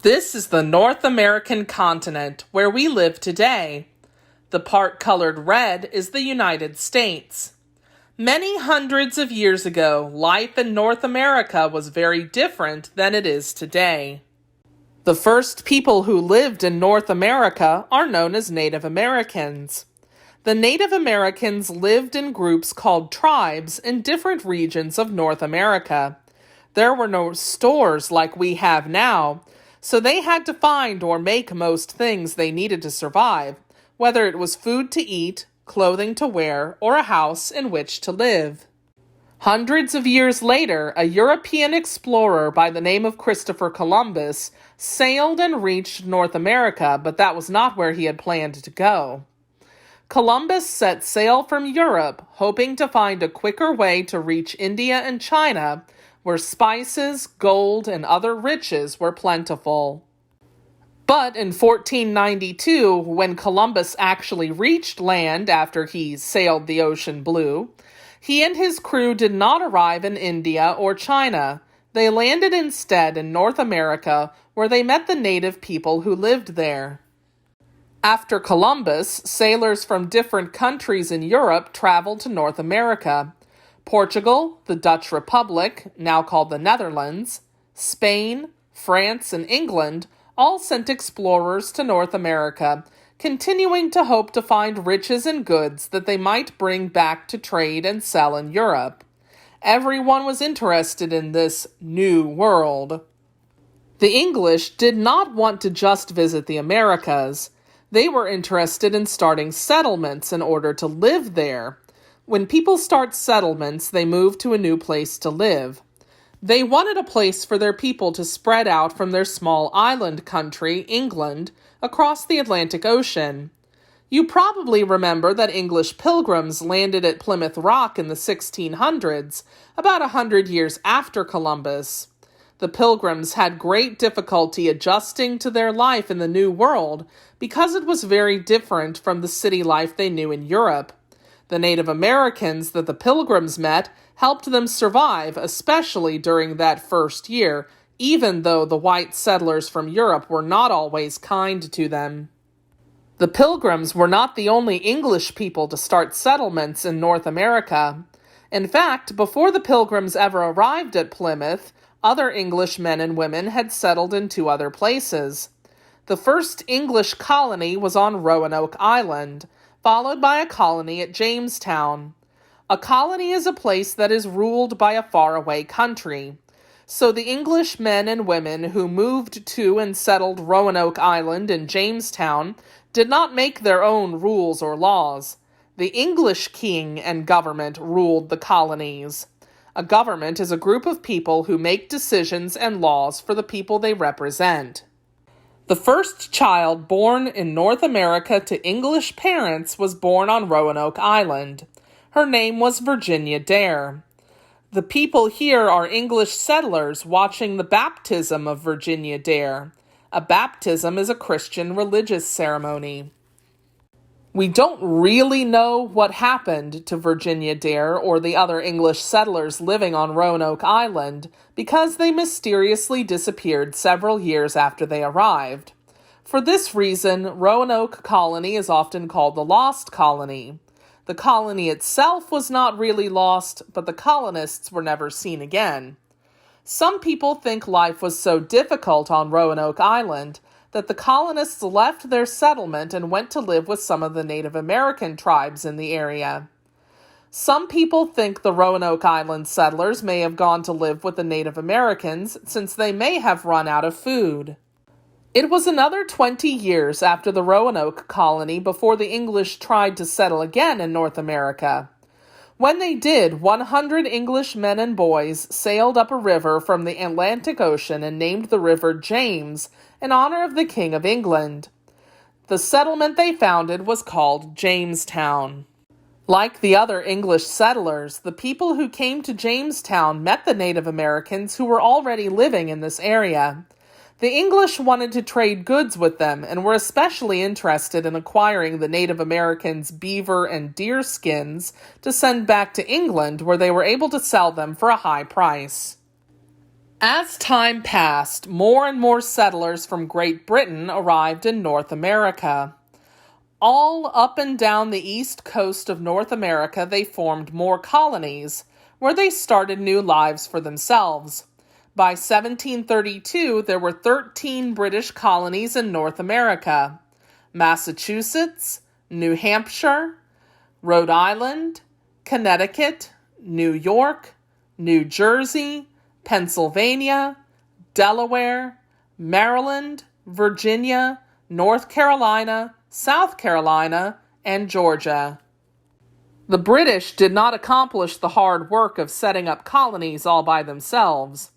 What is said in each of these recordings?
This is the North American continent where we live today. The part colored red is the United States. Many hundreds of years ago, life in North America was very different than it is today. The first people who lived in North America are known as Native Americans. The Native Americans lived in groups called tribes in different regions of North America. There were no stores like we have now, so they had to find or make most things they needed to survive, whether it was food to eat, clothing to wear, or a house in which to live. Hundreds of years later, a European explorer by the name of Christopher Columbus sailed and reached North America, but that was not where he had planned to go. Columbus set sail from Europe, hoping to find a quicker way to reach India and China, where spices, gold, and other riches were plentiful. But in 1492, when Columbus actually reached land after he sailed the ocean blue, he and his crew did not arrive in India or China. They landed instead in North America, where they met the native people who lived there. After Columbus, sailors from different countries in Europe traveled to North America. Portugal, the Dutch Republic, now called the Netherlands, Spain, France, and England all sent explorers to North America, continuing to hope to find riches and goods that they might bring back to trade and sell in Europe. Everyone was interested in this new world. The English did not want to just visit the Americas. They were interested in starting settlements in order to live there. When people start settlements, they move to a new place to live. They wanted a place for their people to spread out from their small island country, England, across the Atlantic Ocean. You probably remember that English pilgrims landed at Plymouth Rock in the 1600s, about 100 years after Columbus. The Pilgrims had great difficulty adjusting to their life in the New World because it was very different from the city life they knew in Europe. The Native Americans that the Pilgrims met helped them survive, especially during that first year, even though the white settlers from Europe were not always kind to them. The Pilgrims were not the only English people to start settlements in North America. In fact, before the Pilgrims ever arrived at Plymouth, other English men and women had settled in 2 other places. The first English colony was on Roanoke Island, followed by a colony at Jamestown. A colony is a place that is ruled by a faraway country. So the English men and women who moved to and settled Roanoke Island and Jamestown did not make their own rules or laws. The English king and government ruled the colonies. A government is a group of people who make decisions and laws for the people they represent. The first child born in North America to English parents was born on Roanoke Island. Her name was Virginia Dare. The people here are English settlers watching the baptism of Virginia Dare. A baptism is a Christian religious ceremony. We don't really know what happened to Virginia Dare or the other English settlers living on Roanoke Island because they mysteriously disappeared several years after they arrived. For this reason, Roanoke Colony is often called the Lost Colony. The colony itself was not really lost, but the colonists were never seen again. Some people think life was so difficult on Roanoke Island that the colonists left their settlement and went to live with some of the Native American tribes in the area. Some people think the Roanoke Island settlers may have gone to live with the Native Americans since they may have run out of food. It was another 20 years after the Roanoke colony before the English tried to settle again in North America. When they did, 100 English men and boys sailed up a river from the Atlantic Ocean and named the river James in honor of the King of England. The settlement they founded was called Jamestown. Like the other English settlers, the people who came to Jamestown met the Native Americans who were already living in this area. The English wanted to trade goods with them and were especially interested in acquiring the Native Americans' beaver and deer skins to send back to England, where they were able to sell them for a high price. As time passed, more and more settlers from Great Britain arrived in North America. All up and down the east coast of North America, they formed more colonies, where they started new lives for themselves. By 1732, there were 13 British colonies in North America: Massachusetts, New Hampshire, Rhode Island, Connecticut, New York, New Jersey, Pennsylvania, Delaware, Maryland, Virginia, North Carolina, South Carolina, and Georgia. The British did not accomplish the hard work of setting up colonies all by themselves.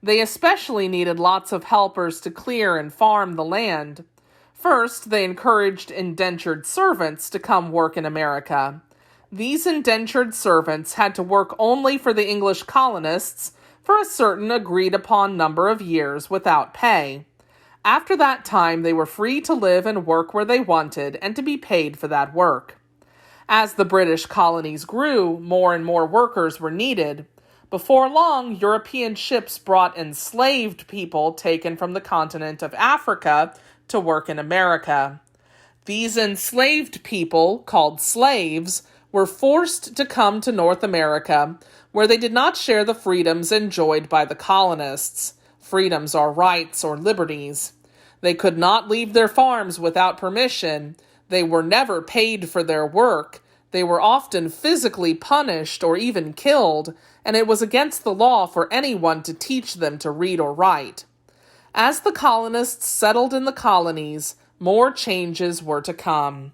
They especially needed lots of helpers to clear and farm the land. First, they encouraged indentured servants to come work in America. These indentured servants had to work only for the English colonists for a certain agreed-upon number of years without pay. After that time, they were free to live and work where they wanted and to be paid for that work. As the British colonies grew, more and more workers were needed. Before long, European ships brought enslaved people taken from the continent of Africa to work in America. These enslaved people, called slaves, were forced to come to North America, where they did not share the freedoms enjoyed by the colonists. Freedoms are rights or liberties. They could not leave their farms without permission. They were never paid for their work. They were often physically punished or even killed, and it was against the law for anyone to teach them to read or write. As the colonists settled in the colonies, more changes were to come.